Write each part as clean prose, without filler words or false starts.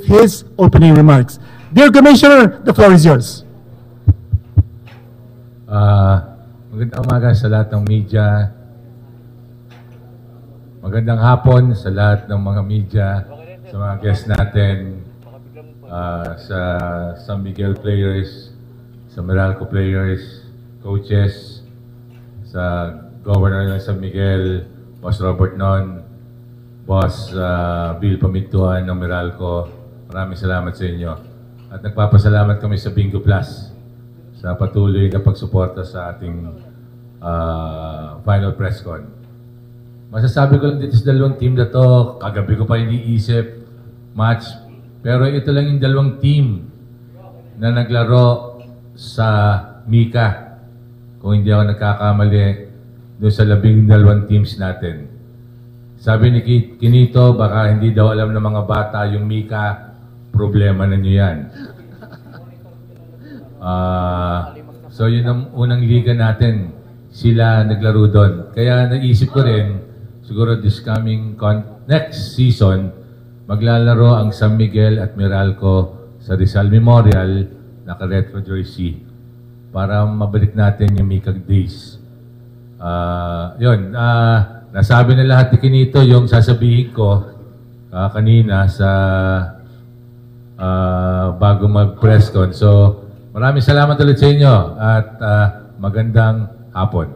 his opening remarks. Dear Commissioner, the floor is yours. Magandang umaga sa lahat ng media. Magandang hapon sa lahat ng mga media, sa mga guests natin, sa San Miguel players, sa Meralco players, coaches, sa Governor ng San Miguel, Boss Robert Non, Boss Bill Pamintuan ng Meralco. Maraming salamat sa inyo. At nagpapasalamat kami sa Bingo Plus sa patuloy na pagsuporta sa ating final press con. Masasabi ko lang dito sa dalawang team na to, kagabi ko pa iniisip, match, pero ito lang yung dalawang team na naglaro sa Mika. Kung hindi ako nagkakamali, doon sa 12 teams natin. Sabi ni Kinito, baka hindi daw alam ng mga bata yung Mika, problema na nyo yan. So yun ang unang liga natin, sila naglaro doon. Kaya naisip ko rin, siguro this coming next season, maglalaro ang San Miguel at Meralco sa Rizal Memorial, naka-retro jersey, para mabalik natin yung Mikag Days. Nasabi na lahat ni Kinito yung sasabihin ko kanina sa bago mag-press con. So, maraming salamat ulit sa inyo at magandang hapon.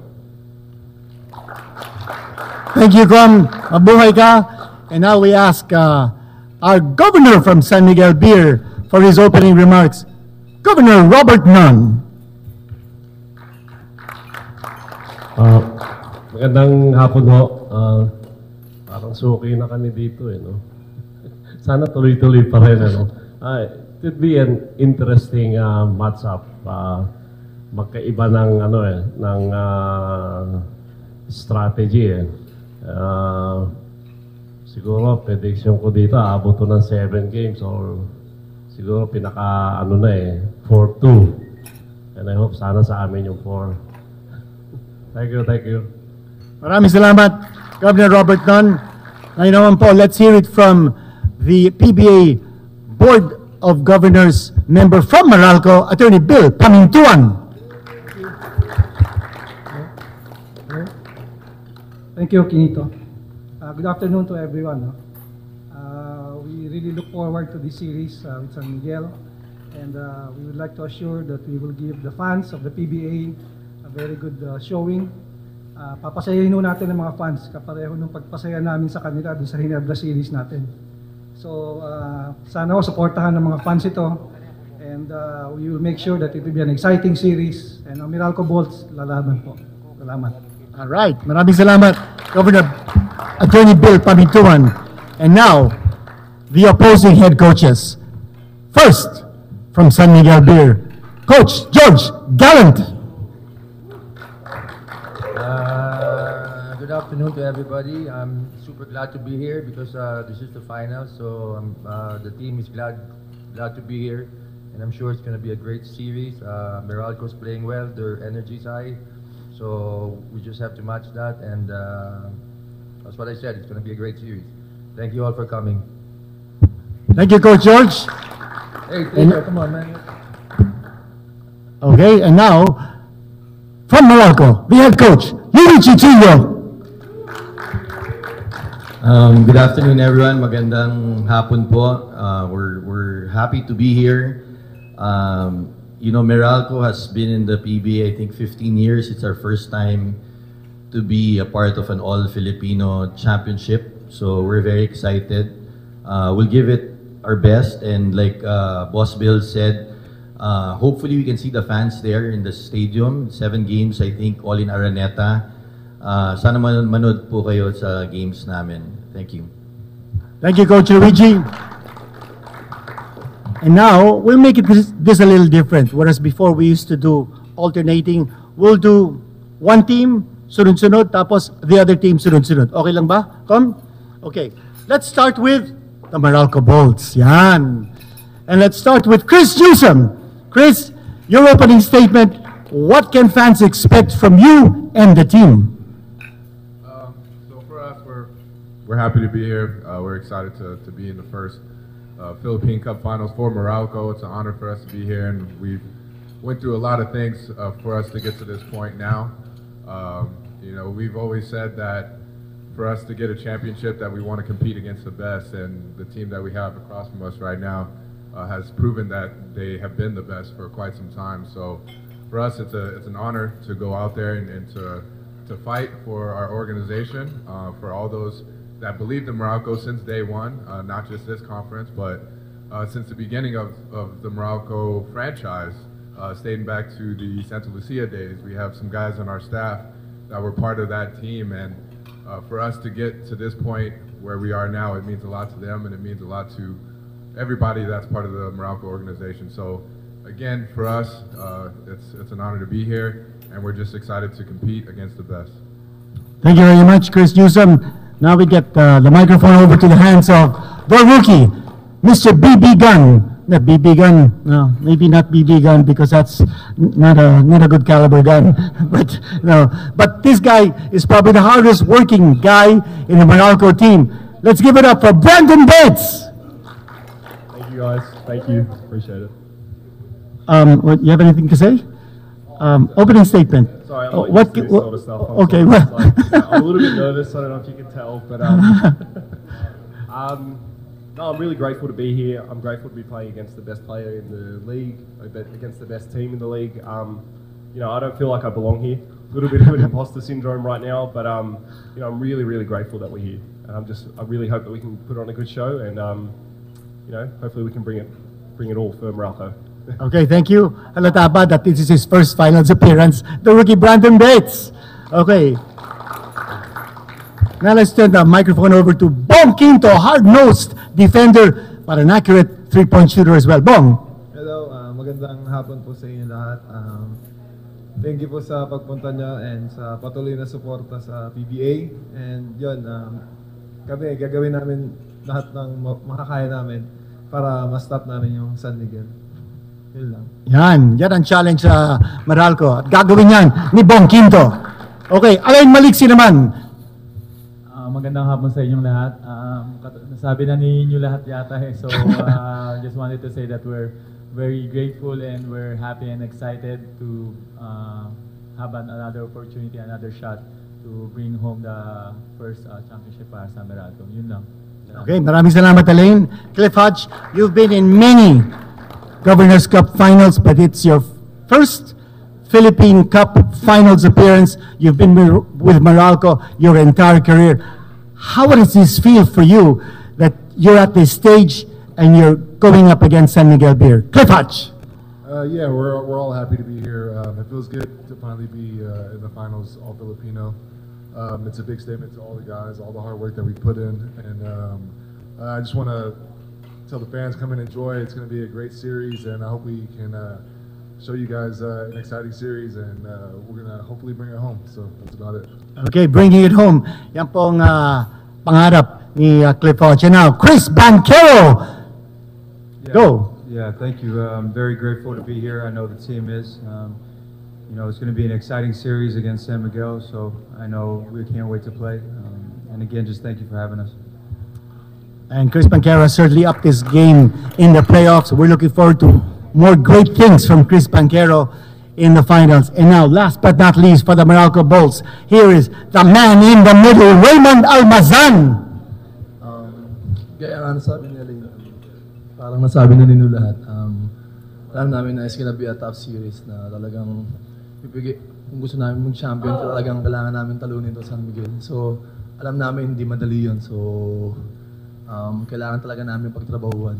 Thank you, Com. Mabuhay ka. And now we ask our Governor from San Miguel Beer for his opening remarks. Governor Robert Non. Magandang hapon ho. Parang suki na kami dito no? Sana tuloy-tuloy pa rin it would be an interesting match-up. Magkaiba ng strategy siguro prediction ko dito abot to ng 7 games or siguro pinaka 4-2, and I hope sana sa amin yung 4. Thank you. Maraming salamat, Governor Robert Non. Ngayon naman po, let's hear it from the PBA Board of Governors member from Meralco, Attorney Bill Pamintuan. Thank you, Kinito. Good afternoon to everyone. We really look forward to this series with San Miguel, and we would like to assure that we will give the fans of the PBA a very good showing. Papasayahin natin ng mga fans kapareho nung pagpasaya namin sa kanila dun sa Hinebra series natin. So, sana supportahan ng mga fans ito, and we will make sure that it will be an exciting series, and ang Meralco Bolts lalaban po. Salamat. All right. Maraming salamat, Governor Attorney Bill Pamintuan. And now, the opposing head coaches. First, from San Miguel Beer, Coach George Gallant. Good afternoon to everybody. I'm super glad to be here because this is the final. So the team is glad to be here, and I'm sure it's going to be a great series. Meralco's playing well; their energy is high, so we just have to match that. And that's what I said. It's going to be a great series. Thank you all for coming. Thank you, Coach George. Hey, Taylor, come on, man. Okay, and now, from Meralco, the head coach, Yuri Chichillo. Good afternoon, everyone. Magandang hapon po. We're happy to be here. Meralco has been in the PBA, I think, 15 years. It's our first time to be a part of an all-Filipino championship. So we're very excited. We'll give it our best. And like Boss Bill said, hopefully we can see the fans there in the stadium. 7 games, I think, all in Araneta. Sana manood po kayo sa games namin. Thank you. Thank you, Coach Luigi. And now, we'll make it this a little different. Whereas before we used to do alternating, we'll do one team, sunod-sunod, tapos the other team, sunod-sunod. Okay lang ba? Come? Okay. Let's start with the Meralco Bolts. Yan. And let's start with Chris Newsom. Chris, your opening statement, what can fans expect from you and the team? So for us, we're happy to be here. We're excited to be in the first Philippine Cup Finals for Meralco. It's an honor for us to be here, and we've went through a lot of things for us to get to this point now. We've always said that for us to get a championship that we want to compete against the best, and the team that we have across from us right now has proven that they have been the best for quite some time. So for us, it's an honor to go out there and to fight for our organization, for all those that believed in Meralco since day one, not just this conference, but since the beginning of the Meralco franchise, dating back to the Santa Lucia days. We have some guys on our staff that were part of that team, and for us to get to this point where we are now, it means a lot to them, and it means a lot to everybody that's part of the Meralco organization. So again, for us, it's an honor to be here, and we're just excited to compete against the best. Thank you very much, Chris Newsom. Now we get the microphone over to the hands of the rookie, Mr. BB Gun. Not BB Gun, no, maybe not BB Gun because that's not a good caliber gun. But no, but this guy is probably the hardest working guy in the Meralco team. Let's give it up for Brandon Bates. Thank you, guys. Thank you. Appreciate it. You have anything to say? Opening statement. Sorry, I'm not used to this sort of stuff. Okay, well, I'm a little bit nervous. I don't know if you can tell, but no, I'm really grateful to be here. I'm grateful to be playing against the best player in the league, against the best team in the league. I don't feel like I belong here. A little bit of an imposter syndrome right now, but I'm really, really grateful that we're here. And I really hope that we can put on a good show, and hopefully we can bring it all for Meralco. Okay, thank you. Halata ba that this is his first finals appearance, the rookie Brandon Bates. Okay. Now let's turn the microphone over to Bong Quinto, hard-nosed defender, but an accurate three-point shooter as well. Bong. Hello, magandang hapon po sa inyo lahat. Thank you po sa pagpunta niyo and sa patuloy na suporta sa PBA. And yun, kami gagawin namin lahat ng makakaya namin para ma-stop namin yung San Miguel. Yun lang. Yan ang challenge sa Meralco. At gagawin yan ni Bong Quinto. Okay, Alain Maliksi naman. Magandang hapon sa inyong lahat. Nasabi na ninyo lahat yata eh. So just wanted to say that we're very grateful and we're happy and excited to have another opportunity, another shot to bring home the first championship para sa Meralco. Yun lang. Okay, maraming salamat Alain. Cliff Hodge, you've been in many Governor's Cup finals, but it's your first Philippine Cup finals appearance. You've been with Meralco your entire career. How does this feel for you that you're at this stage and you're going up against San Miguel Beer? Cliff Hodge. Yeah, we're all happy to be here. It feels good to finally be in the finals, all Filipino. It's a big statement to all the guys, all the hard work that we put in, and I just want to tell the fans, come and enjoy. It's going to be a great series, and I hope we can show you guys an exciting series, and we're going to hopefully bring it home. So that's about it. Okay, bringing it home. Yan pong pangarap ni Cliff Hodge. And now, Chris Banquero. Go. Yeah, thank you. I'm very grateful to be here. I know the team is. It's going to be an exciting series against San Miguel, so I know we can't wait to play. And again, just thank you for having us. And Chris Banquero certainly upped his game in the playoffs. We're looking forward to more great things from Chris Banquero in the finals. And now, last but not least, for the Meralco Bulls, here is the man in the middle, Raymond Almazan. Gaya nga nasabi nila, parang nasabi na ninyo lahat. Alam namin na it's gonna be a tough series na talagang kung gusto namin mag-champion, talagang kailangan namin talunin to San Miguel. So, alam namin hindi madali yun. So, kailangan talaga namin pagtrabahuan.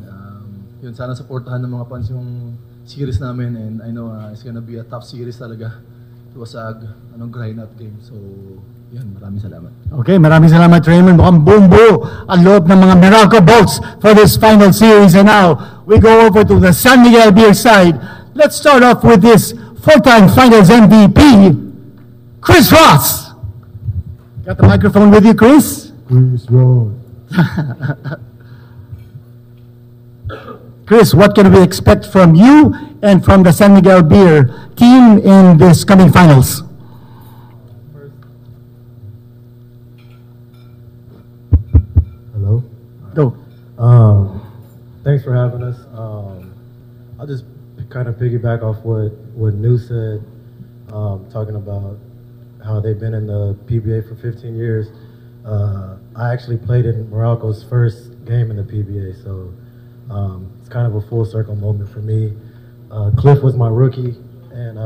Yun, sana supportahan ng mga fans yung series namin, and I know it's gonna be a tough series talaga. It was a grind out game. So, yun, maraming salamat. Okay, maraming salamat Raymond. Mukhang buo ang loob ng mga Meralco Bolts for this final series. And now, we go over to the San Miguel Beer side. Let's start off with this four-time finals MVP, Chris Ross. Got the microphone with you, Chris? Chris Ross. Chris, what can we expect from you and from the San Miguel Beer team in this coming finals? Hello? Go. Thanks for having us. I'll just kind of piggyback off what New said, talking about how they've been in the PBA for 15 years. I actually played in Morocco's first game in the PBA, so it's kind of a full circle moment for me. Cliff was my rookie, and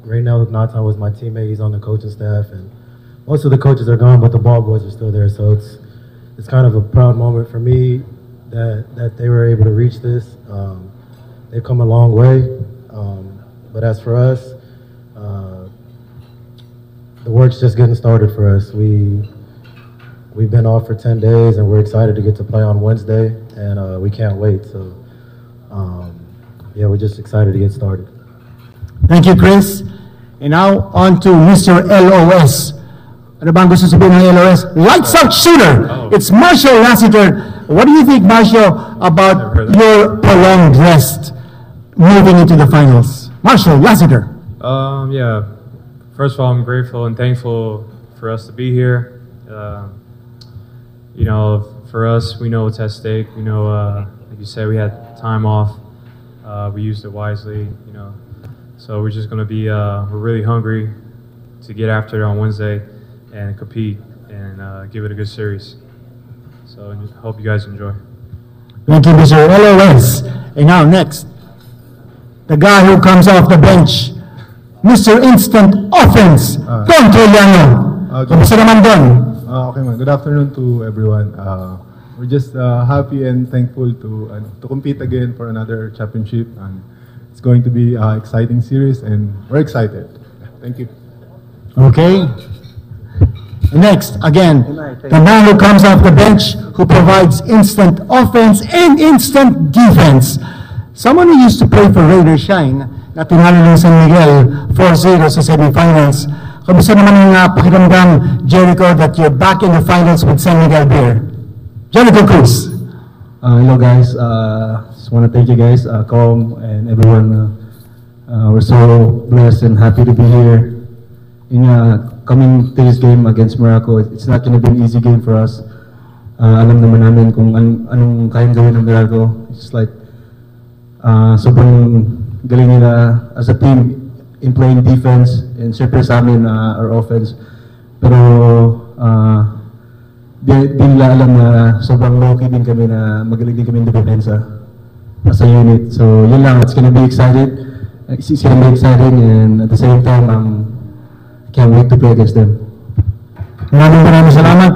Raynel Natan was my teammate. He's on the coaching staff, and most of the coaches are gone, but the ball boys are still there. So it's kind of a proud moment for me that they were able to reach this. They've come a long way, but as for us, the work's just getting started for us. We've been off for 10 days, and we're excited to get to play on Wednesday, and we can't wait. So, yeah, we're just excited to get started. Thank you, Chris. And now on to Mr. LOS. Ano bang gusto sabihin ng LOS? Lights out shooter! It's Marshall Lassiter. What do you think, Marshall, about your prolonged rest moving into the finals? Marshall Lassiter. Yeah. First of all, I'm grateful and thankful for us to be here. You know, for us, we know what's at stake. We know, like you said, we had time off. We used it wisely, you know. So we're just going to be, we're really hungry to get after it on Wednesday and compete and give it a good series. So I hope you guys enjoy. Thank you, Mr. LOS. And now next, the guy who comes off the bench, Mr. Instant Offense, Don Toliano. Kamusta naman, Don? Okay man. Good afternoon to everyone. We're just happy and thankful to compete again for another championship, and it's going to be an exciting series, and we're excited. Thank you. Okay. Next, again, the man who comes off the bench, who provides instant offense and instant defense. Someone who used to play for Raider Shine, na tinalo ng San Miguel 4-0 sa semifinals. Kamusta naman ang pakiramdam, Jericho, that you're back in the finals with San Miguel Beer? Jericho Cruz. Hello guys, just want to thank you guys, Com and everyone. We're so blessed and happy to be here. Coming to this game against Morocco, it's not going to be an easy game for us. Alam naman namin kung anong kayang gawin ng Morocco. It's like sobrang galing nila as a team in playing defense, and syempre sa amin our offense. Pero di nila alam na sobrang low-key din kami, na magaling din kami in depensa as a unit. So yun lang, it's gonna be exciting. It's gonna be exciting, and at the same time, can't wait to play against them. Maraming salamat,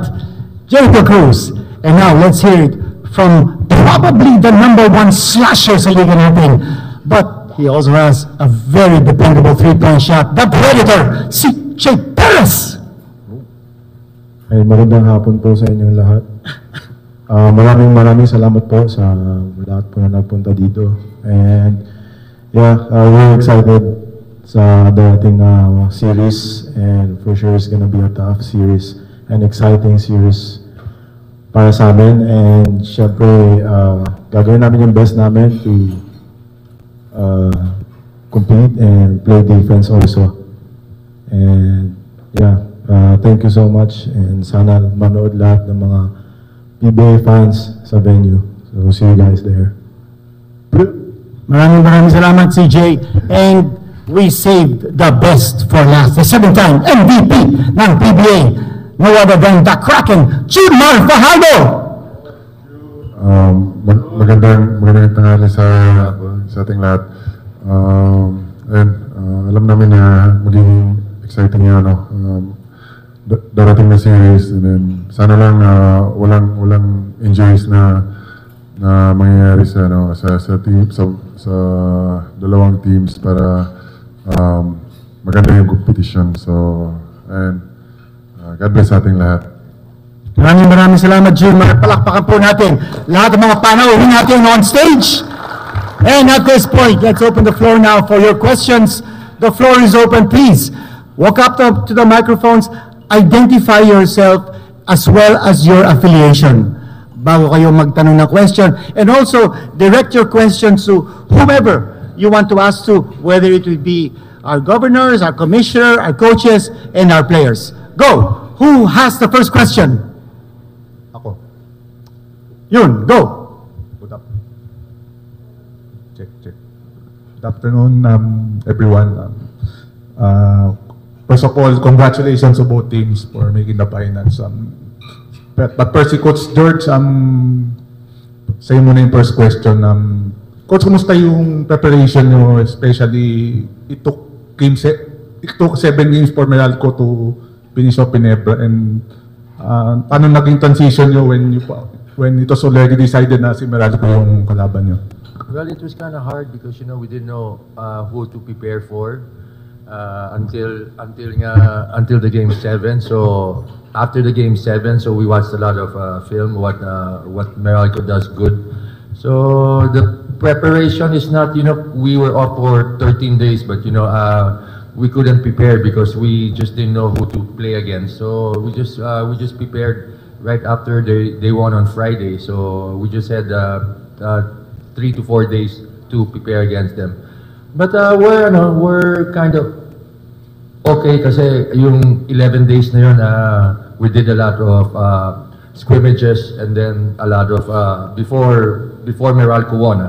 Jericho Cruz. And now let's hear it from probably the #1 slasher sa liga natin. But he also has a very dependable three-point shot. The Predator, si Che Perez. Ay, magandang hapon po sa inyong lahat. Maraming salamat po sa lahat po na nagpunta dito. And yeah, we're excited sa dating series, and for sure it's gonna be a tough series and exciting series para sa amin. And syempre, gagawin namin yung best namin to compete and play defense also. And yeah, thank you so much, and sana manood lahat ng mga PBA fans sa venue. So see you guys there. Maraming salamat, CJ. And we saved the best for last. The 7-time MVP ng PBA, no other than the Kraken, Jumar Fajardo. Magandang tanghali sa ating lahat. Alam namin na magiging exciting yung darating na series, and then sana lang walang injuries na mangyayari sa team, sa dalawang teams, para maganda yung competition. So, and God bless ating lahat. Maraming salamat, Jumar. Palakpakan po natin lahat ng mga panauhin natin on stage. And at this point, let's open the floor now for your questions. The floor is open. Please walk up to the microphones. Identify yourself as well as your affiliation bago kayo magtanong ng question. And also, direct your questions to whomever you want to ask to, whether it would be our governors, our commissioner, our coaches, and our players. Go! Who has the first question? Ako. Yun, go! Put up. Check. Good afternoon, everyone. First of all, congratulations to both teams for making the finals. But first, Coach George, sa'yo muna yung first question. Coach, kumusta yung preparation nyo? Especially, it took 7 games for Meralco to finish off Ginebra. And paano naging transition nyo when it was already decided na si Meralco yung kalaban nyo? Well, it was kind of hard because we didn't know who to prepare for until the game 7. So after the game 7, so we watched a lot of film what Meralco does good. So the preparation is not we were off for 13 days, but we couldn't prepare because we just didn't know who to play against. So we just prepared right after they won on Friday. So we just had 3 to 4 days to prepare against them. But we're kind of okay kasi yung 11 days na yun, we did a lot of scrimmages, and then a lot of before Meralco won,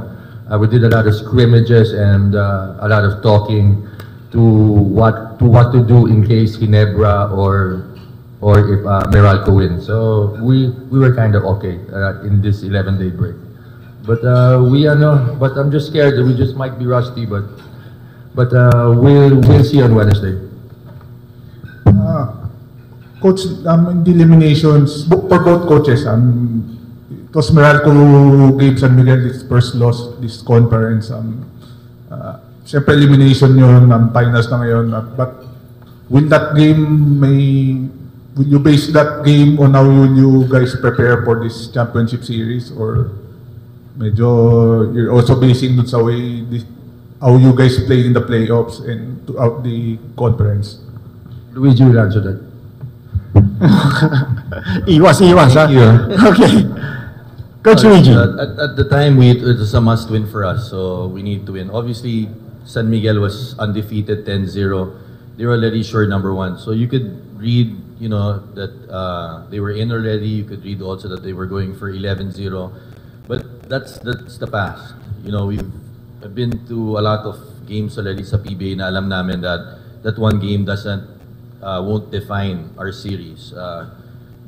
we did a lot of scrimmages and a lot of talking to what to do in case Ginebra or if Meralco wins. So we were kind of okay in this 11-day break. But but I'm just scared that we just might be rusty. But we'll see on Wednesday. Coach, in the eliminations, for both coaches, it was Meralco gave San Miguel its first loss this conference. Siyempre elimination yun, finals na ngayon. But will you base that game on how will you guys prepare for this championship series, or medyo you're also basing dun sa way how you guys played in the playoffs and throughout the conference? Luigi will answer that. Iwas, ha? Okay. Coach Luigi. At the time, it was a must win for us, so we need to win. Obviously, San Miguel was undefeated 10-0. They were already sure number 1. So you could read, that they were in already. You could read also that they were going for 11-0. But that's the past. We've been to a lot of games already sa PBA na alam namin that one game won't define our series.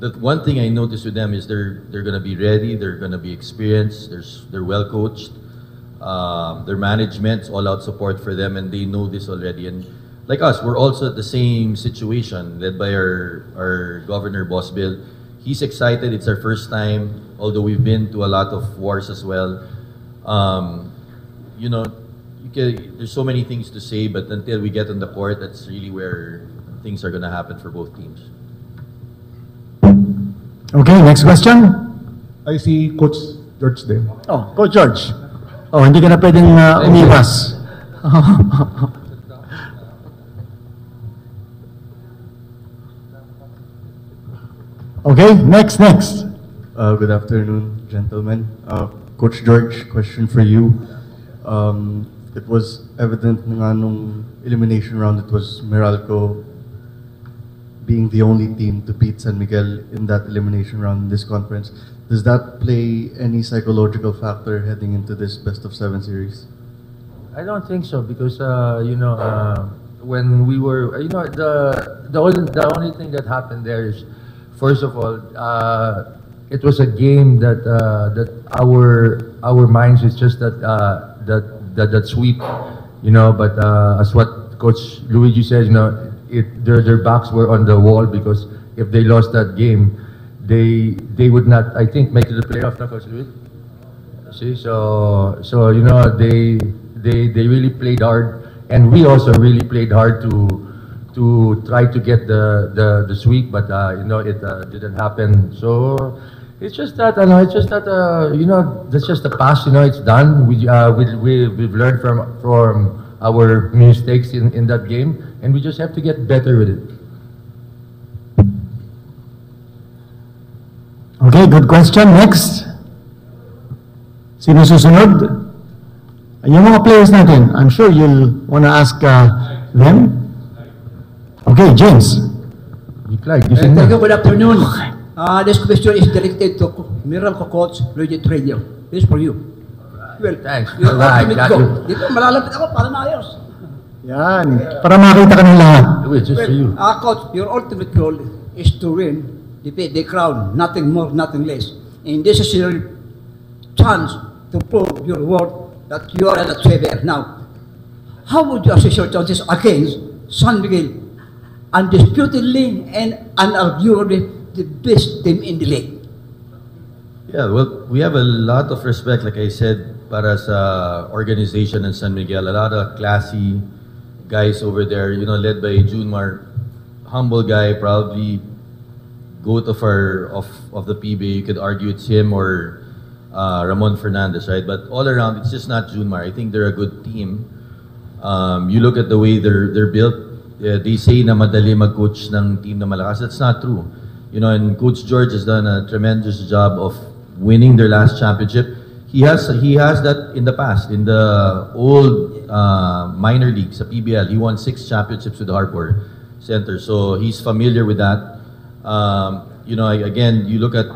The one thing I noticed with them is they're gonna be ready, they're gonna be experienced, they're well coached, their management's all out support for them, and they know this already. And like us, we're also at the same situation, led by our governor, Boss Bill. He's excited. It's our first time, although we've been to a lot of wars as well. There's so many things to say, but until we get on the court, that's really where things are going to happen for both teams. Okay, next question. I see Coach George din. Oh, Coach George. Oh, hindi ka na pwedeng umiwas. Okay, next. Good afternoon, gentlemen. Coach George, question for you. It was evident nga nung elimination round, it was Meralco being the only team to beat San Miguel in that elimination round in this conference. Does that play any psychological factor heading into this best-of-7 series? I don't think so because when we were the only thing that happened there is, first of all, it was a game that our minds is just that sweep, But as what Coach Luigi says, their backs were on the wall because if they lost that game, they would not, I think, make it the playoff. No, Coach Luigi. See, so they really played hard, and we also really played hard to try to get the sweep, but it didn't happen. So it's just that that's just the past. It's done. We've learned from our mistakes in that game, and we just have to get better with it. Okay, good question. Next. Sino susunod? Yung mga players natin, I'm sure you'll want to ask them. Okay, James. Thank you. Good afternoon. This question is directed to Meralco coach Luigi Trejo. This is for you. Well, Thanks. your Right, ultimate got goal. you. Dito, malalapit ako para maayos. Yan. Para makita ka ng lahat. Just for you. Coach, your ultimate goal is to win, defeat the crown, nothing more, nothing less. And this is your chance to prove your worth that you are an achiever. Now, how would you assess your chances against San Miguel, undisputedly and unarguably the best team in the league? Yeah, well, we have a lot of respect, like I said, para sa organization in San Miguel. A lot of classy guys over there, you know, led by Junmar. Humble guy, probably goat of the PBA. You could argue it's him or Ramon Fernandez, right? But all around, it's just not Junmar. I think they're a good team. You look at the way they're built. They say na madali mag-coach ng team na malakas. That's not true. You know, and Coach George has done a tremendous job of winning their last championship. He has that in the past. In the old minor leagues, sa PBL, he won 6 championships with Harbour Center. So he's familiar with that. You know, again, you look at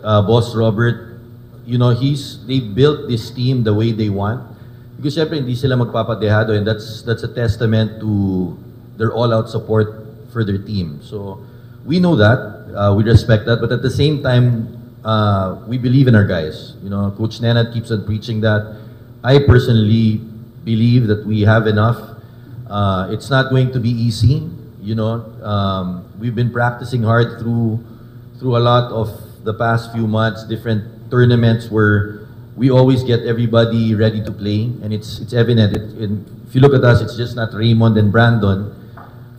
Boss Robert. You know, they built this team the way they want. Because syempre hindi sila magpapadehado, and that's a testament to their all-out support for their team. So we know that, we respect that, but at the same time, we believe in our guys. You know, Coach Nenad keeps on preaching that. I personally believe that we have enough. It's not going to be easy. You know, we've been practicing hard through a lot of the past few months, different tournaments where we always get everybody ready to play, and it's evident. If you look at us, it's just not Raymond and Brandon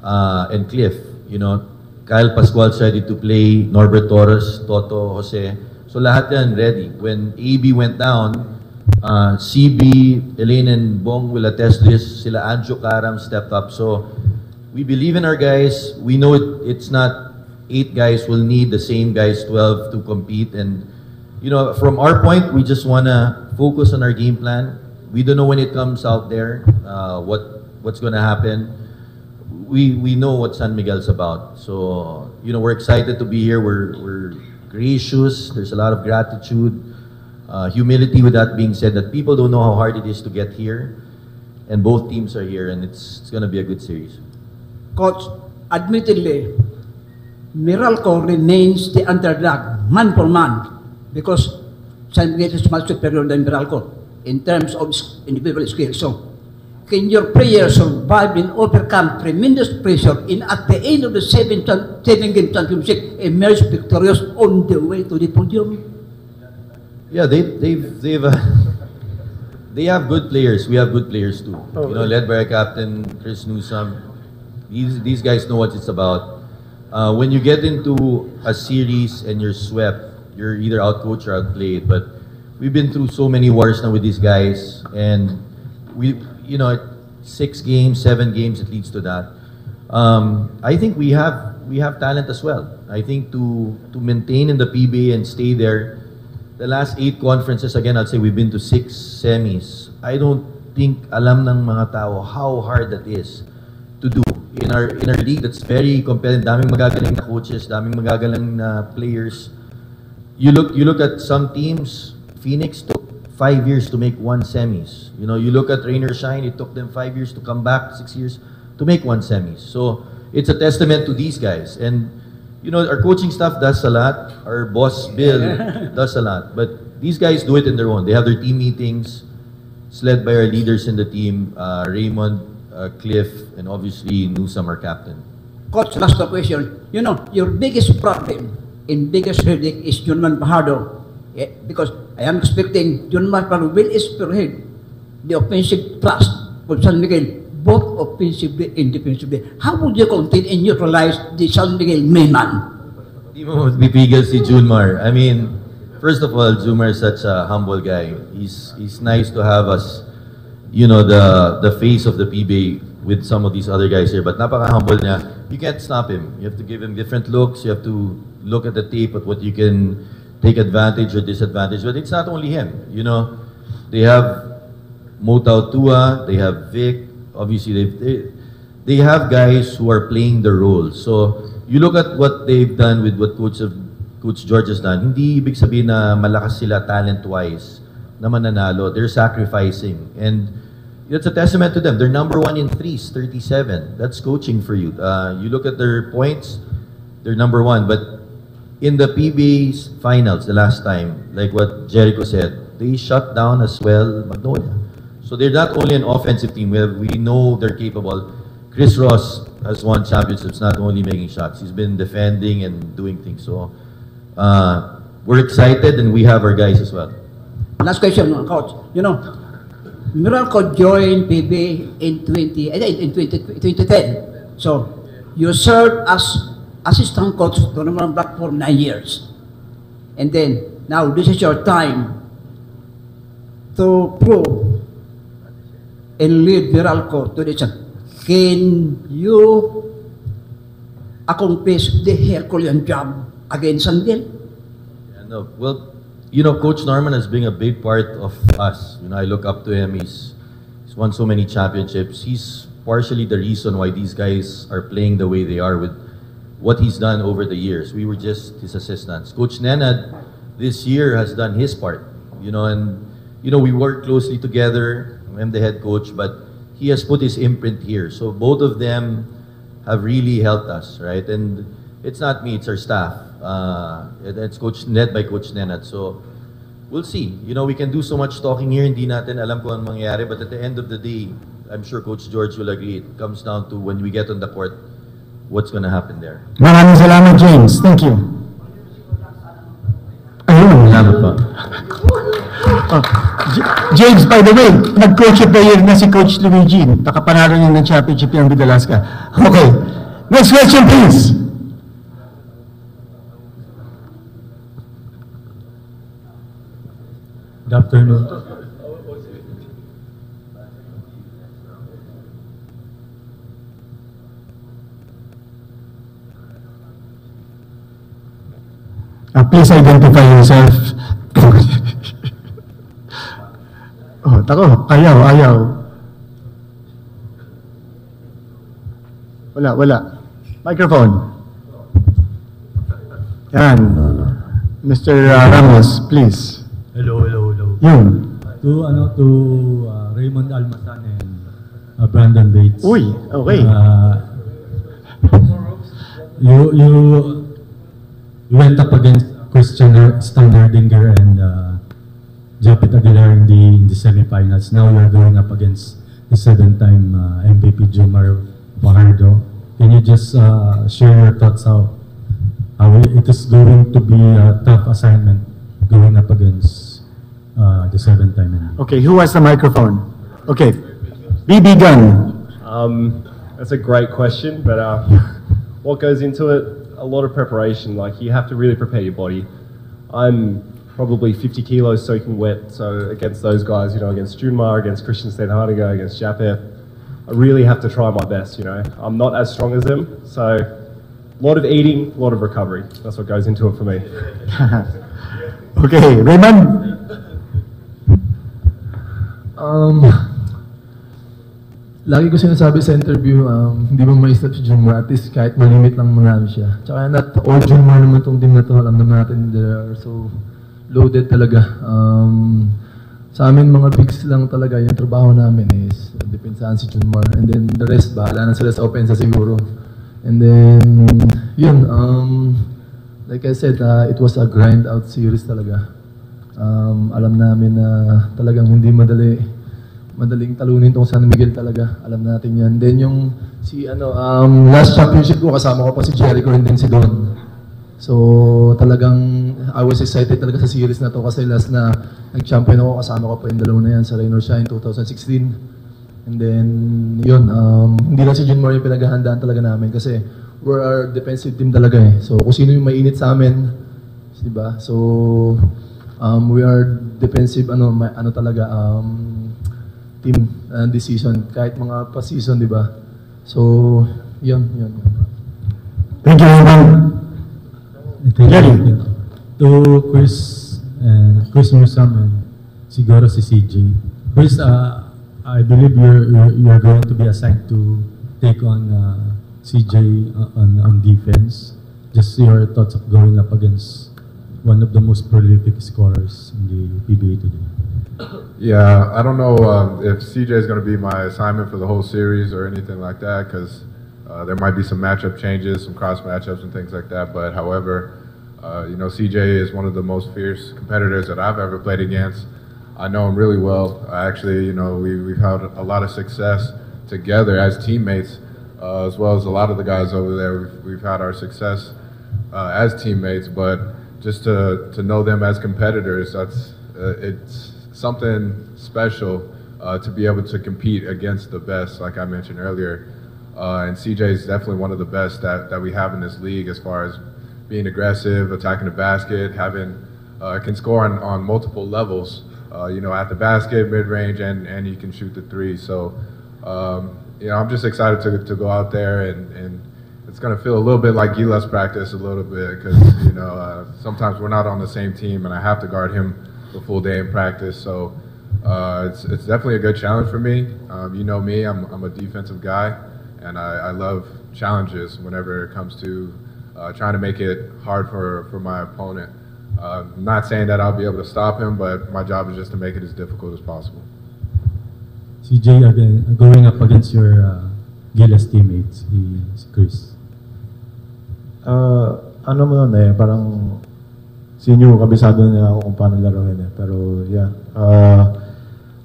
and Cliff. You know, Kyle Pascual's ready to play, Norbert Torres, Toto, Jose. So lahat yan ready. When AB went down, CB, Elaine and Bong will attest to this. Sila Anjo Karam stepped up. So we believe in our guys. We know it's not 8 guys. We'll need the same guys, 12, to compete. And you know, from our point, we just want to focus on our game plan. We don't know when it comes out there, what's going to happen. We know what San Miguel's about. So, you know, we're excited to be here. We're gracious. There's a lot of gratitude, humility with that being said, that people don't know how hard it is to get here. And both teams are here, and it's going to be a good series. Coach, admittedly, Meralco remains the underdog, man for man, because San Miguel is much superior than Meralco in terms of individual skills. So, can your players survive and overcome tremendous pressure and at the end of the 7-game championship emerge victorious on the way to the podium? Yeah, they have good players. We have good players too. You know, led by our captain Chris Newsome. These guys know what it's about. When you get into a series and you're swept, you're either outcoached or outplayed. But we've been through so many wars now with these guys, and you know, 6 games, 7 games, it leads to that. I think we have talent as well. I think to maintain in the PBA and stay there, the last 8 conferences, again, I'd say we've been to 6 semis. I don't think alam ng mga tao how hard that is to do. In our league, that's very competitive. Daming magagaling na coaches, daming magagaling na players. You look at some teams. Phoenix took 5 years to make 1 semis. You know, you look at Rainer Shine, it took them 5 years to come back, 6 years to make 1 semis. So it's a testament to these guys. And you know, our coaching staff does a lot. Our boss Bill does a lot. But these guys do it in their own. They have their team meetings. It's led by our leaders in the team, Raymond, Cliff, and obviously Newsome, our captain. Coach, last question. You know, your biggest problem and biggest headache is Junman Bajardo. Yeah, because I am expecting Junman Bajardo will spearhead the offensive thrust for San Miguel, both offensively and defensively. How would you contain and neutralize the San Miguel main man? Di mo bibigil si Junmar. I mean, first of all, Junmar is such a humble guy. He's nice to have us, you know, the face of the PBA with some of these other guys here. But napaka-humble niya. You can't stop him. You have to give him different looks. You have to look at the tape at what you can take advantage or disadvantage. But it's not only him. You know, they have Motao Tua, they have Vic. Obviously, they have guys who are playing the role. So you look at what they've done with what Coach George has done. Hindi ibig sabihin na malakas sila talent-wise. na mananalo. They're sacrificing. And it's a testament to them. They're number 1 in threes, 37. That's coaching for you. You look at their points, they're number 1. But in the PBA's finals, the last time, like what Jericho said, they shut down as well Magnolia. So they're not only an offensive team. We know they're capable. Chris Ross has won championships, not only making shots. He's been defending and doing things. So we're excited, and we have our guys as well. Last question, Coach. You know, Meralco joined PBA in 2010. So you served as assistant coach to Norman Black for 9 years. And then, now this is your time to prove and lead Meralco to this. Can you accomplish the Herculean job against San Miguel? Yeah, no, well, you know, Coach Norman has been a big part of us. You know, I look up to him. He's won so many championships. He's partially the reason why these guys are playing the way they are with what he's done over the years. We were just his assistants. Coach Nenad this year has done his part. You know, and you know, we work closely together. I'm the head coach, but he has put his imprint here. So both of them have really helped us, right? And it's not me, it's our staff. It's led by Coach Nenad. So we'll see. You know, we can do so much talking here, hindi natin alam kung anong mangyayari, but at the end of the day, I'm sure Coach George will agree, it comes down to when we get on the court, what's going to happen there. Maraming salamat, James. Thank you. Ayun. Salamat po. James, by the way, nag-coach of the year na si Coach Luigi. Nakapanalo niya ng championship yan with Alaska. Okay. Next question, please. Good afternoon. Please identify yourself. Oh, tako, ayaw. Wala. Microphone. Yan. Mr. Ramos, please. Hello. Yun. To Raymond Almasan and Brandon Bates. Uy, okay. You went up against Christian Standardinger and Japit Aguilar in the semifinals. Now you're going up against the 7-time MVP Jomar Fajardo. Can you just share your thoughts how it is going to be a tough assignment going up against the 7-time MVP? Okay, who has the microphone? Okay, BB Gun. That's a great question, but what goes into it? A lot of preparation. Like, you have to really prepare your body. I'm probably 50 kilos soaking wet, so against those guys, you know, against Junmar, against Christian Stenhardiger, against Japeth, I really have to try my best, you know. I'm not as strong as them, so a lot of eating, a lot of recovery. That's what goes into it for me. Okay, Raymond. Lagi ko sinasabi sa interview, hindi mo ma-stop si Junmar, at least kahit malimit lang marami siya. Tsaka not all Junmar naman itong team na to, alam naman natin they are so loaded talaga. Sa amin mga bigs lang talaga, yung trabaho namin is depensahan si Junmar, and then the rest, bahala na sila sa opensa siguro. And then, yun, like I said, it was a grind out series talaga. Alam namin na talagang hindi madaling talunin tong San Miguel talaga. Alam natin yan. Then yung last championship ko, kasama ko pa si Jericho and then si Don. So talagang I was excited talaga sa series na to kasi last na nag-champion ako, kasama ko pa yung dalawa na yan sa Rain or Shine 2016. And then yun, hindi lang si Junmar yung pinaghahandaan talaga namin kasi we're our defensive team talaga eh. So kung sino yung mainit sa amin, diba? So we are defensive team this season, kahit mga past season, di ba? So, yun. Thank you, Raymond. Jerry. To Chris Newsom and siguro si CJ. Chris, I believe you're going to be assigned to take on CJ on defense. Just your thoughts of going up against one of the most prolific scorers in the PBA today. Yeah, I don't know if CJ is going to be my assignment for the whole series or anything like that, because there might be some matchup changes, some cross matchups and things like that. But however, CJ is one of the most fierce competitors that I've ever played against. I know him really well. Actually, we've had a lot of success together as teammates, as well as a lot of the guys over there. We've had our success as teammates, but just to know them as competitors, it's something special to be able to compete against the best, like I mentioned earlier. And CJ is definitely one of the best that we have in this league as far as being aggressive, attacking the basket, can score on multiple levels, at the basket, mid-range, and he can shoot the three. So, I'm just excited to go out there, and it's going to feel a little bit like Gila's practice a little bit, because, sometimes we're not on the same team, and I have to guard him the full day in practice. So it's definitely a good challenge for me. You know me, I'm a defensive guy, and I love challenges whenever it comes to trying to make it hard for my opponent. I'm not saying that I'll be able to stop him, but my job is just to make it as difficult as possible. CJ, again, going up against your Gilas teammates, si Chris. Ano mo nun parang senior, kabisado niya ako kung paano laruin Pero yeah,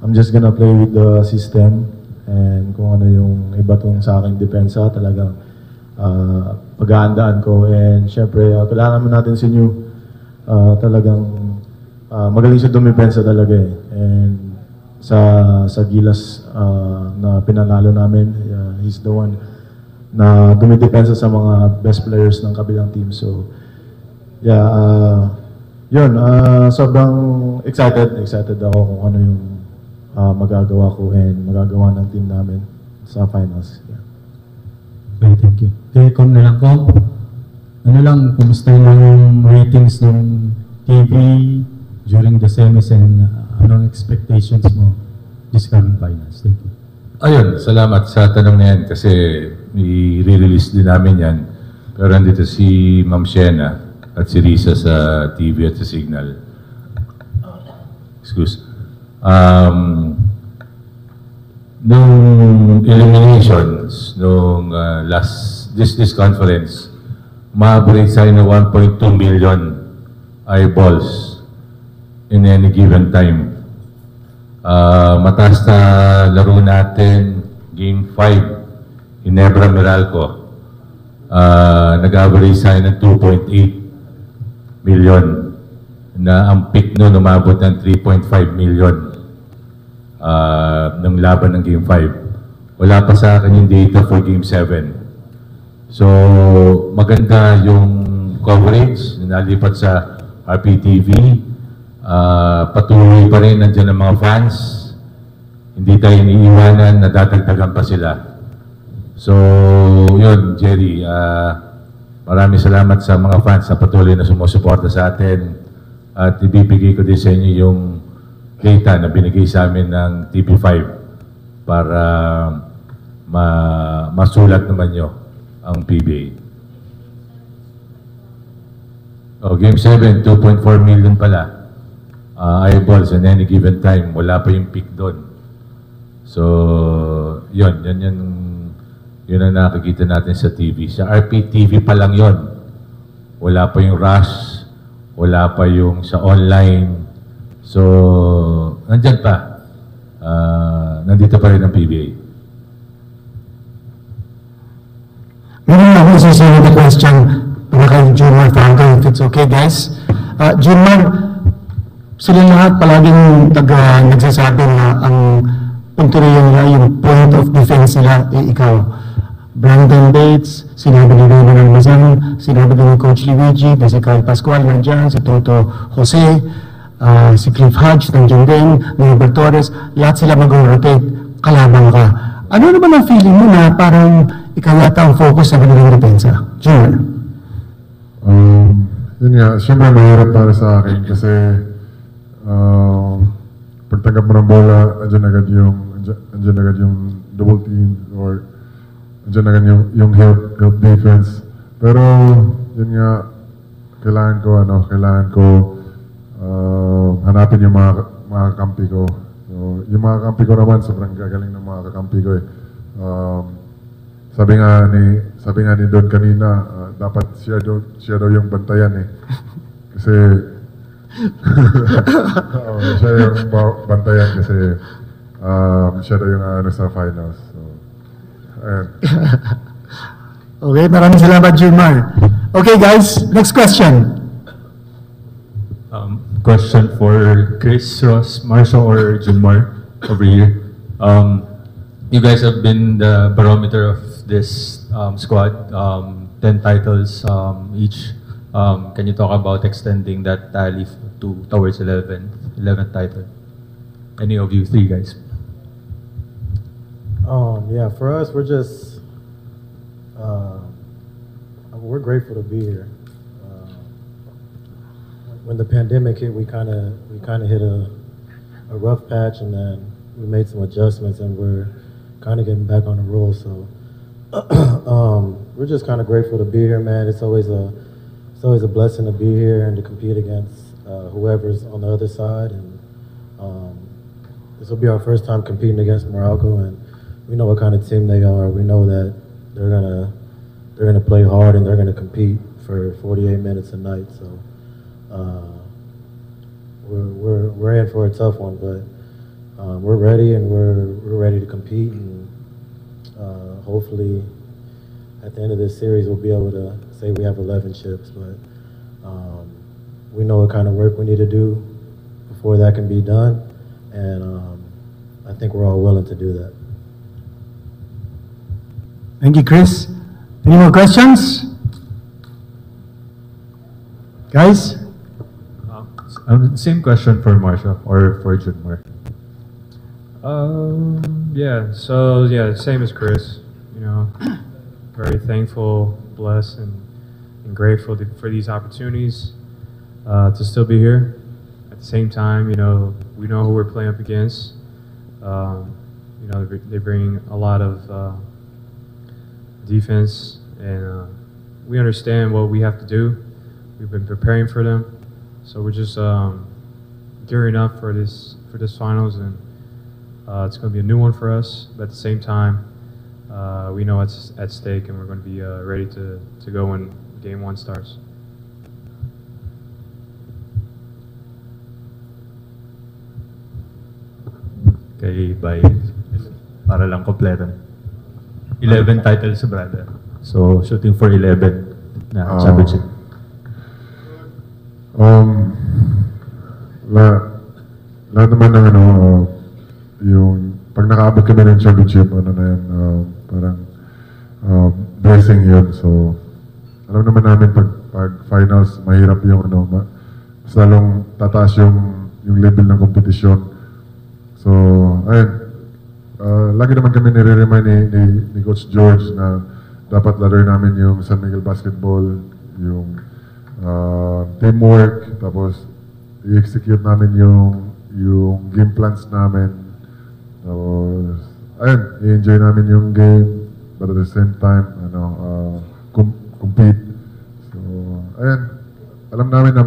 I'm just gonna play with the system, and kung ano yung iba tong sa aking depensa, talagang pag-aandaan ko. And syempre, kailangan mo natin senior, talagang magaling siya dumipensa talaga And sa Gilas na pinanalo namin, he's the one na dumidepensa sa mga best players ng kabilang team. So yeah, yun, sobrang excited ako kung ano yung magagawa ko and magagawa ng team namin sa finals. Yeah. Okay, thank you. Okay, Kom na lang, Kom. Kumusta yung ratings ng TV during the semis, and anong expectations mo this coming finals? Thank you. Ayun, salamat sa tanong na yan kasi i-release din namin yan. Pero andito si Ma'am Shena at si Risa sa TV at sa Signal. Excuse. Nung eliminations, nung this conference, ma-average tayo ng 1.2 million eyeballs in any given time. Mataas na laro natin, Game 5, Ginebra Meralco. Nag-average tayo ng 2.8 million, na ang peak noon umabot ng 3.5 million ng laban ng Game 5. Wala pa sa akin yung data for Game 7. So, maganda yung coverage na nalipat sa RPTV. Patuloy pa rin nandiyan ang mga fans. Hindi tayo iniiwanan, nadadagdagan pa sila. So, yun, Jerry, maraming salamat sa mga fans na patuloy na sumusuporta sa atin. At ibibigay ko din sa inyo yung data na binigay sa amin ng TV5 para masulat naman nyo ang PBA. Game 7, 2.4 million pala. Eyeballs in any given time. Wala pa yung peak doon. So, yun ang nakikita natin sa TV. Sa RPTV pa lang yun. Wala pa yung rush. Wala pa yung sa online. So, nandyan pa. Nandito pa rin ang PBA. Meron ako susunod na question para kay Junmar Franco, if it's okay, guys. Junmar, sila lahat palaging nagsasabi na ang punteriya nila, yung point of defense nila, ikaw. Brandon Bates, sinabi ni Rino Almazan, sinabi ni Coach Luigi, si Kyle Pascual nandiyan, si Toto Jose, si Cliff Hodge nandiyan din, Norbert Torres, lahat sila mag-rotate, kalaban ka. Ano naman ang feeling mo na parang ikaw yata ang focus sa kanilang depensa? Junior? Yun nga, siyempre mahirap para sa akin kasi pagtanggap mo ng bola, andyan agad yung double team or andyan agad yung help defense. Pero yun nga, kailangan ko hanapin yung mga kakampi ko. So, yung mga kakampi ko naman, sobrang gagaling ng mga kakampi ko eh. Sabi nga ni Don kanina, dapat siya daw yung bantayan eh. Kasi siya yung bantayan kasi siya daw yung sa finals. So, ayan. Okay, maraming salamat, Junmar. Okay, guys, next question. Question for Chris, Ross, Marshall, or Junmar over here. You guys have been the barometer of this squad. 10 titles each. Can you talk about extending that tally towards 11th title? Any of you three guys? Yeah, for us, we're just we're grateful to be here. When the pandemic hit, we kind of hit a rough patch, and then we made some adjustments, and we're kind of getting back on the roll. So we're just kind of grateful to be here, man. It's always a blessing to be here and to compete against whoever's on the other side. And this will be our first time competing against Morocco, and we know what kind of team they are. We know that they're gonna play hard and they're gonna compete for 48 minutes a night. So we're in for a tough one, but we're ready and we're ready to compete, and hopefully at the end of this series we'll be able to say we have 11 chips. But we know what kind of work we need to do before that can be done, and I think we're all willing to do that. Thank you, Chris. Any more questions? Guys? Same question for Marsha or for Junmar. Same as Chris. You know, very thankful, blessed, and grateful for these opportunities to still be here. At the same time, you know, we know who we're playing up against. You know, they bring a lot of defense, and we understand what we have to do. We've been preparing for them, so we're just gearing up for this finals, and it's going to be a new one for us. But at the same time, we know it's at stake, and we're going to be ready to go when game one starts. Okay, bye. Para lang kompleto. 11 titles, brother. So, shooting for 11 na championship. Lahat naman ng yung pag nakaabot kami ng championship, parang blessing yun. So, alam naman namin pag finals, mahirap yung mas lalong tataas yung level ng kompetisyon. So, ayun. Lagi naman kami nire-remind ni Coach George na dapat laro namin yung San Miguel Basketball, yung teamwork, tapos i-execute namin yung game plans namin. Tapos, ayun, i-enjoy namin yung game, but at the same time, compete. So, ayun, alam namin na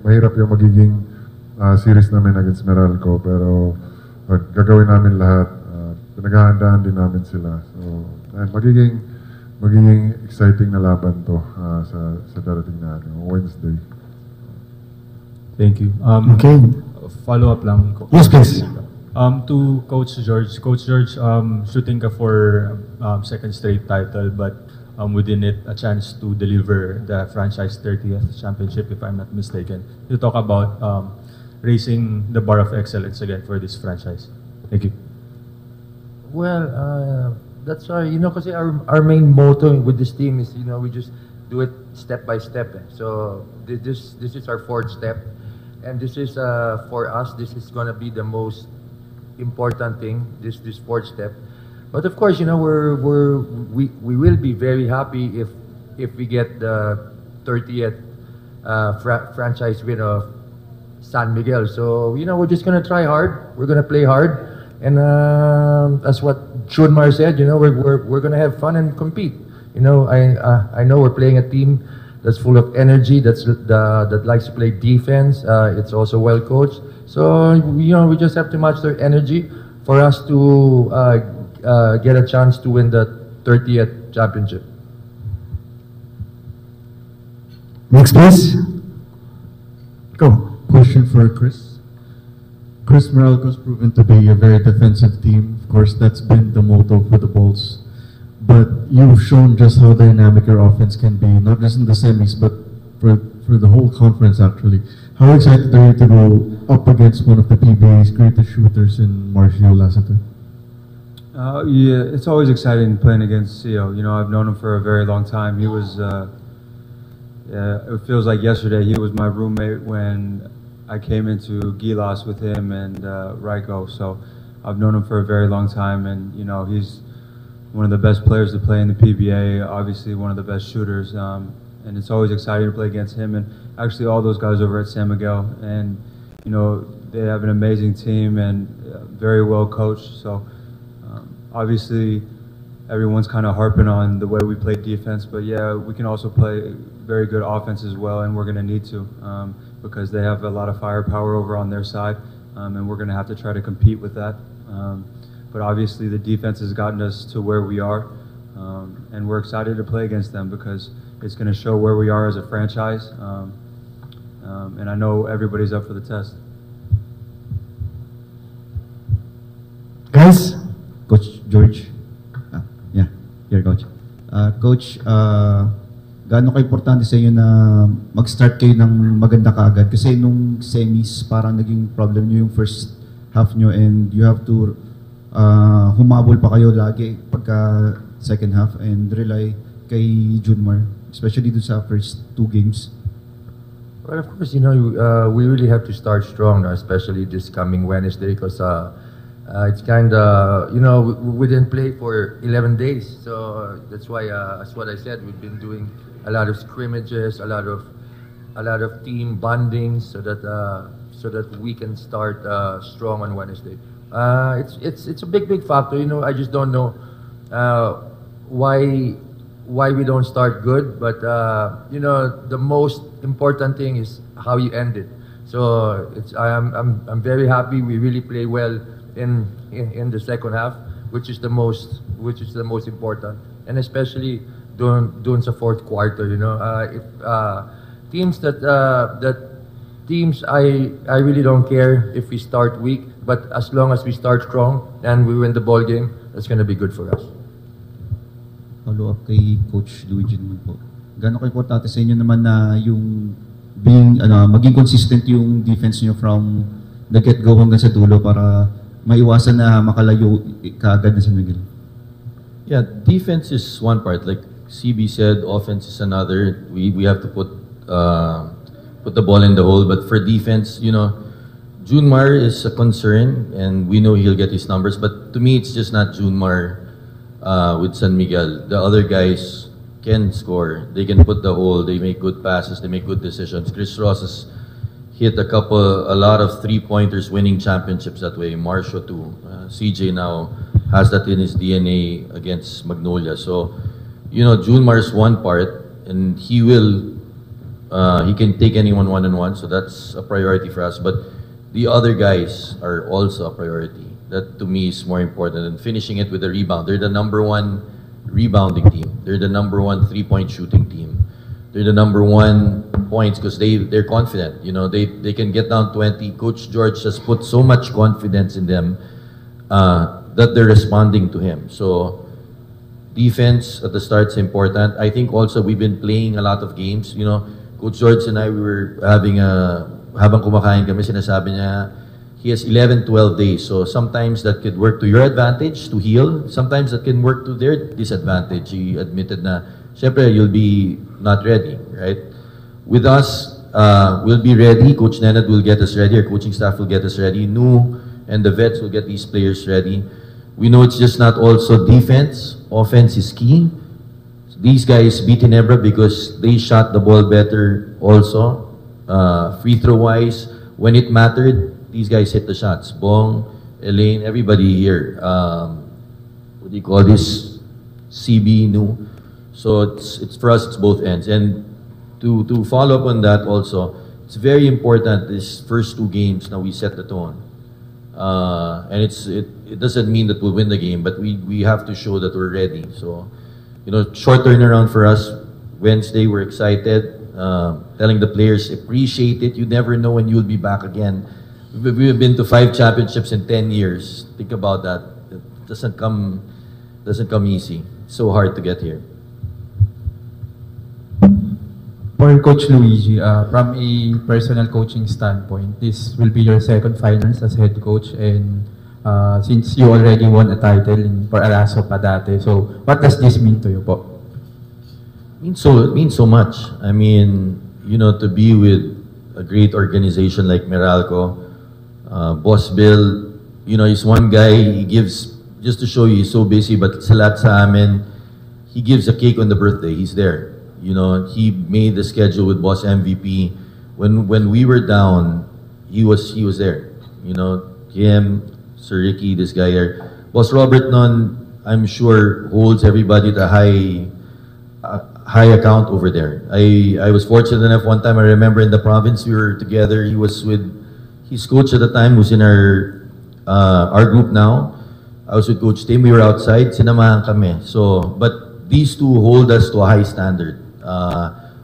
mahirap yung magiging series namin against Meralco, pero gagawin namin lahat. Pinaghahandaan din namin sila. So, ayun, magiging exciting na laban to sa darating na Wednesday. Thank you. Okay. Follow-up lang. Yes, please. To Coach George. Coach George, shooting ka for second straight title, but within it, a chance to deliver the franchise 30th championship, if I'm not mistaken. You talk about raising the bar of excellence again for this franchise. Thank you. Well, that's kasi our main motto with this team is, we just do it step by step. So this is our fourth step, and this is for us. This is gonna be the most important thing. This fourth step, but of course, we will be very happy if we get the 30th franchise win of San Miguel. So we're just gonna try hard. We're gonna play hard. And that's what Junmar said. We're gonna have fun and compete. I know we're playing a team that's full of energy, that likes to play defense. It's also well coached. So we just have to match their energy for us to get a chance to win the 30th championship. Next, please. Go. Question for Chris. Chris Meralco's proven to be a very defensive team. Of course, that's been the motto for the Bulls. But you've shown just how dynamic your offense can be, not just in the semis, but for the whole conference, actually. How excited are you to go up against one of the PBA's greatest shooters in Marcio Lassiter? Yeah, it's always exciting playing against Cio. You know, I've known him for a very long time. He was, it feels like yesterday, he was my roommate when I came into Gilas with him and Raiko. So I've known him for a very long time, and you know, he's one of the best players to play in the PBA, obviously one of the best shooters, and it's always exciting to play against him and actually all those guys over at San Miguel. And you know, they have an amazing team and very well coached. So obviously everyone's kind of harping on the way we play defense, but yeah, we can also play very good offense as well, and we're going to need to because they have a lot of firepower over on their side, and we're going to have to try to compete with that. But obviously the defense has gotten us to where we are, and we're excited to play against them because it's going to show where we are as a franchise, and I know everybody's up for the test. Guys? Coach George. Yeah, here, Coach. Coach, gaano ka-importante sa inyo na mag-start kayo ng maganda kaagad? Kasi nung semis, parang naging problem nyo yung first half nyo and you have to humabol pa kayo lagi pagka second half and rely kay Junmar, especially dun sa first 2 games. Well, of course, you know, we really have to start strong, especially this coming Wednesday, because it's kind of, you know, we didn't play for 11 days. So that's why, as what I said, we've been doing a lot of scrimmages, a lot of team bonding, so that we can start strong on Wednesday. It's a big factor. You know, I just don't know why we don't start good, but you know, the most important thing is how you end it. So I'm very happy we really play well in the second half, which is the most important, and especially doon sa fourth quarter. You know, if teams I really don't care if we start weak, but as long as we start strong and we win the ball game, that's going to be good for us. Follow up kay Coach Luigi naman po. Gaano ka-importante sa inyo naman na yung maging consistent yung defense niyo from the get-go hanggang sa dulo para maiwasan na makalayo kaagad na San Miguel? Yeah, defense is one part. Like CB said, offense is another. We have to put the ball in the hole. But for defense, you know, Junmar is a concern, and we know he'll get his numbers. But to me, it's just not Junmar with San Miguel. The other guys can score. They can put the hole. They make good passes. They make good decisions. Chris Ross has hit a lot of 3-pointers, winning championships that way. Marcio too. CJ now has that in his DNA against Magnolia. So, you know, Junmar's one part, and he can take anyone one-on-one, so that's a priority for us. But the other guys are also a priority. That to me is more important than finishing it with a rebound. They're the #1 rebounding team. They're the #1 3-point shooting team. They're the #1 points because they're confident. You know, they can get down 20. Coach George has put so much confidence in them that they're responding to him. So defense at the start is important. I think also we've been playing a lot of games. You know, Coach George and I, we were having habang kumakain kami, sinasabi niya, he has 11-12 days. So sometimes that could work to your advantage to heal. Sometimes that can work to their disadvantage. He admitted na, syempre, you'll be not ready, right? With us, we'll be ready. Coach Nenad will get us ready. Our coaching staff will get us ready. Nu and the vets will get these players ready. We know it's just not also defense. Offense is key. These guys beat Ginebra because they shot the ball better also. Free throw wise, when it mattered, these guys hit the shots. Bong, Elaine, everybody here. What do you call this? CB, Nu. So it's for us, it's both ends. And to follow up on that also, it's very important these first 2 games now we set the tone. And it doesn't mean that we'll win the game, but we have to show that we're ready. So, short turnaround for us. Wednesday, we're excited. Telling the players, appreciate it. You never know when you'll be back again. We've been to 5 championships in 10 years. Think about that. It doesn't come easy. It's so hard to get here. For Coach Luigi, from a personal coaching standpoint, this will be your second finals as head coach, and since you already won a title for Araso pa dati, so what does this mean to you po? It means so much. I mean, to be with a great organization like Meralco, Boss Bill, he's one guy, he gives, just to show you, he's so busy, but sa lahat sa amin, he gives a cake on the birthday. He's there. He made the schedule with Boss MVP. When we were down, he was there. Him, Sir Ricky, this guy here. Boss Robert nun, I'm sure, holds everybody at a high account over there. I was fortunate enough, one time I remember in the province, we were together. He was with his coach at the time, who's in our group now. I was with Coach Tim. We were outside. Sinamahan kami. But these two hold us to a high standard.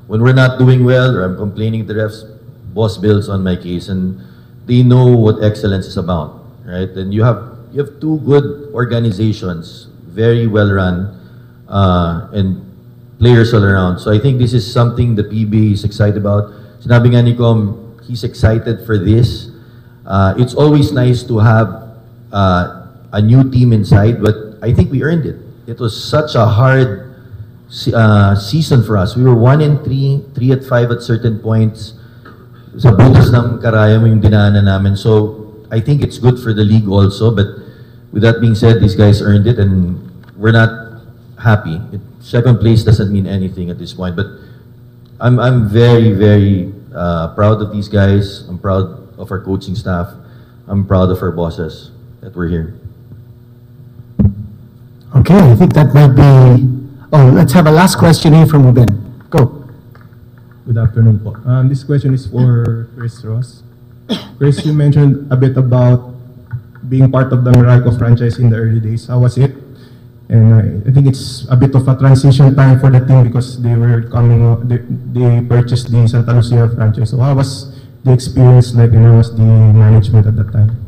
When we're not doing well or I'm complaining to the refs, Boss Bill's on my case, and they know what excellence is about, right? And you have 2 good organizations, very well run, and players all around. So I think this is something the PBA is excited about. Sinabi nga ni Com, he's excited for this. It's always nice to have a new team inside, but I think we earned it. It was such a hard season for us. We were 1-3, 3-5 at certain points. Sa butas ng karayom yung dinaanan namin. So I think it's good for the league also. But with that being said, these guys earned it, and we're not happy. Second place doesn't mean anything at this point. But I'm very, very proud of these guys. I'm proud of our coaching staff. I'm proud of our bosses that we're here. Okay, I think that might be... Oh, let's have a last question here from Ruben. Go. Good afternoon po. This question is for Chris Ross. Chris, you mentioned a bit about being part of the Meralco franchise in the early days. How was it? And I think it's a bit of a transition time for the team because they were they purchased the Santa Lucia franchise. So how was the experience like, and how was the management at that time?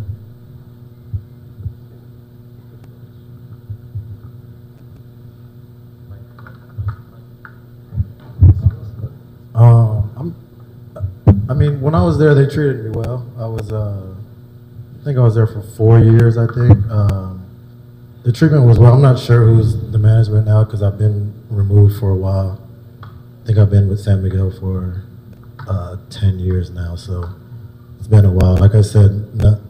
I mean, when I was there, they treated me well. I think I was there for 4 years, I think. The treatment was well. I'm not sure who's the management now because I've been removed for a while. I think I've been with San Miguel for 10 years now, so it's been a while. Like I said,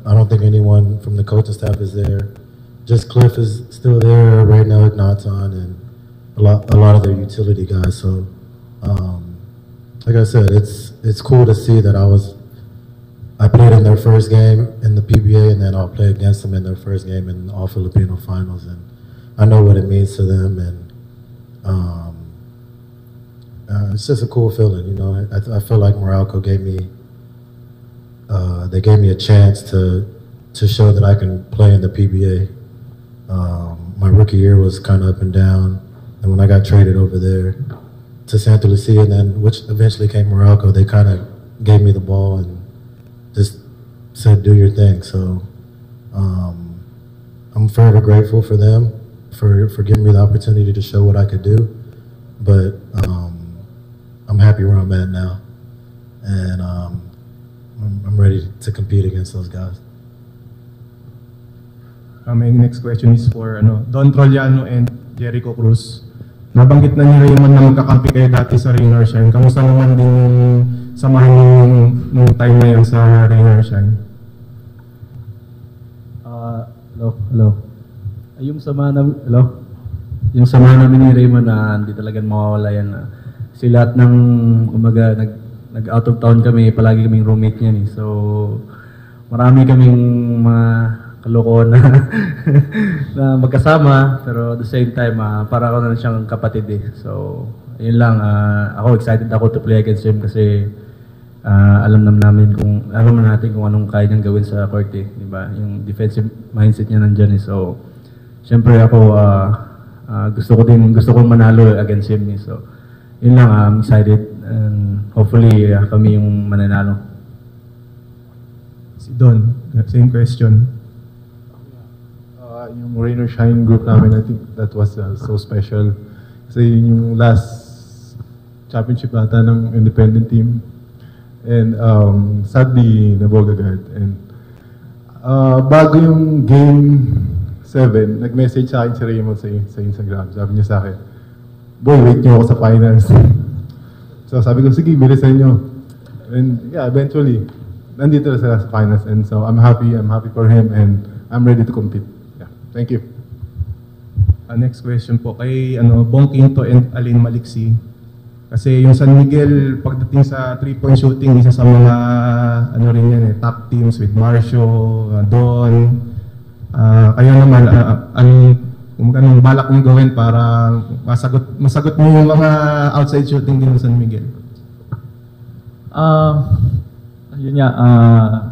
I don't think anyone from the coaching staff is there. Just Cliff is still there, right now Ignaton, and a lot of their utility guys. So, like I said, it's cool to see that I played in their first game in the PBA, and then I'll play against them in their first game in All Filipino Finals, and I know what it means to them, and it's just a cool feeling, I feel like Meralco gave me a chance to show that I can play in the PBA. My rookie year was kind of up and down, and when I got traded over there to Santa Lucia, and then which eventually came Meralco, they kind of gave me the ball and just said, do your thing. So I'm forever grateful for them for giving me the opportunity to show what I could do. But I'm happy where I'm at now, and I'm ready to compete against those guys. My next question is for Don Troliano and Jericho Cruz. Nabanggit na ni Raymond na magkakampi kayo dati sa Rain or Shine. Kamusta naman din yung samahan nung time na yun sa Rain or Shine? Hello. Yung samahan namin ni Raymond na hindi talaga mawawala yan. Kasi lahat ng umaga nag-out of town kami, palagi kaming roommate niyan eh. So marami kaming mga kalokohan na magkasama, pero at the same time para ako na siyang kapatid eh. So yun lang, ako excited ako to play against him kasi alam natin kung anong kaya niyang gawin sa court eh, di ba? Yung defensive mindset niya nandiyan eh. So, syempre ako gusto kong manalo against him eh. So, yun lang, I'm excited and hopefully kami yung mananalo. Si Don, same question. Yung Rain or Shine group namin, I think that was so special. Kasi yun yung last championship ata ng independent team. And sadly, nabog agad. And bago yung game 7, nag-message sa akin si Raymond sa Instagram. Sabi niya sa akin, boy, wait niyo ako sa finals. So sabi ko, sige, bilisan niyo. And yeah, eventually, nandito na sila sa finals. And so I'm happy for him and I'm ready to compete. Yeah, thank you. Next question po kay Bong Quinto and Alin Maliksi. Kasi yung San Miguel pagdating sa 3-point shooting, isa sa mga rin yan top teams with Marcio, Don. Kayo naman anong balak mong gawin para masagot mo yung mga outside shooting din ng San Miguel? Yun nga,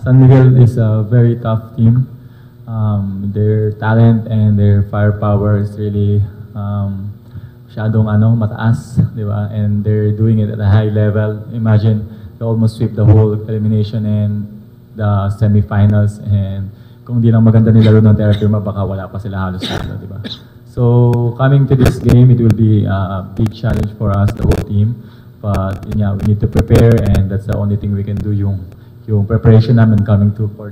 San Miguel is a very tough team. Their talent and their firepower is really masyadong mataas, di ba? And they're doing it at a high level. Imagine, they almost sweep the whole elimination and the semifinals. And kung di lang maganda nilaro ng Terra Firma, baka wala pa sila halos dito, di ba? So, coming to this game, it will be a big challenge for us, the whole team. But yun nga, we need to prepare and that's the only thing we can do, yung preparation namin coming to for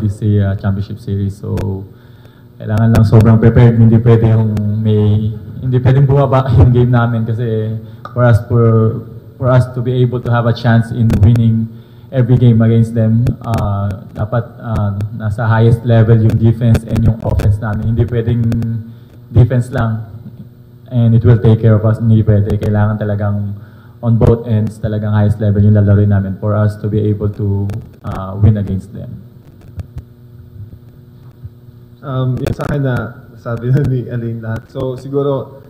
this championship series. So, kailangan lang sobrang prepared. Hindi pwedeng bumaba yung game namin kasi for us to be able to have a chance in winning every game against them, dapat nasa highest level yung defense and yung offense namin. Hindi pwedeng defense lang and it will take care of us. Hindi pwede. Kailangan talagang on both ends, talagang highest level yung lalaroin namin for us to be able to win against them. Yung sa akin na sabi na ni Alain lahat. So siguro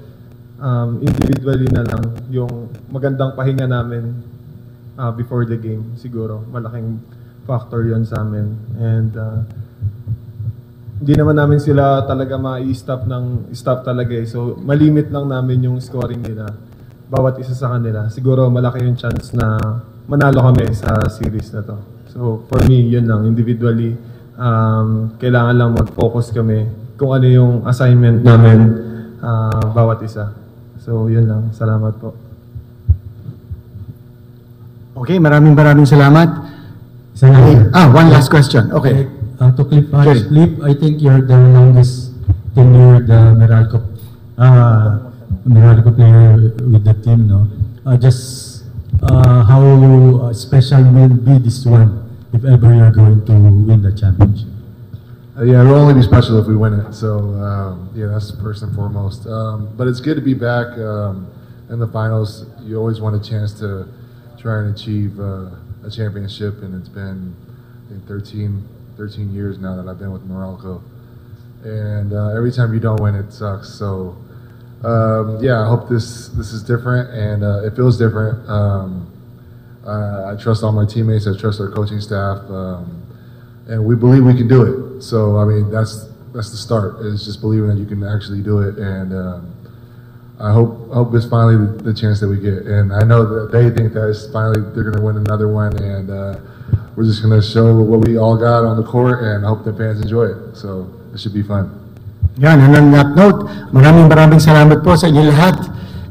individually na lang yung magandang pahinga namin before the game. Siguro malaking factor yon sa amin. And hindi naman namin sila talaga ma-stop talaga eh. So malimit lang namin yung scoring nila bawat isa sa kanila. Siguro malaki yung chance na manalo kami sa series na to. So for me, yun lang. Individually, kailangan lang mag-focus kami kung ano yung assignment namin bawat isa. So yun lang. Salamat po. Okay, maraming salamat. One last question. Okay. To Cliff, I think you're the longest tenured Meralco player with the team, no? Just how special will be this one if ever you're going to win the championship? Yeah, it'll only be special if we win it. So yeah, that's first and foremost. But it's good to be back in the finals. You always want a chance to try and achieve a championship, and it's been I think 13 years now that I've been with Meralco. And every time you don't win, it sucks. So yeah, I hope this is different, and it feels different. I trust all my teammates. I trust our coaching staff, and we believe we can do it. So I mean, that's the start. Is just believing that you can actually do it, and I hope it's finally the chance that we get. And I know that they think that it's finally they're going to win another one, and we're just going to show what we all got on the court, and I hope the fans enjoy it. So it should be fun. Yan, and on that note, maraming salamat po sa inyo lahat.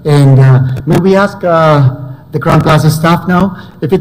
And may we ask the Crown Plaza staff now if it's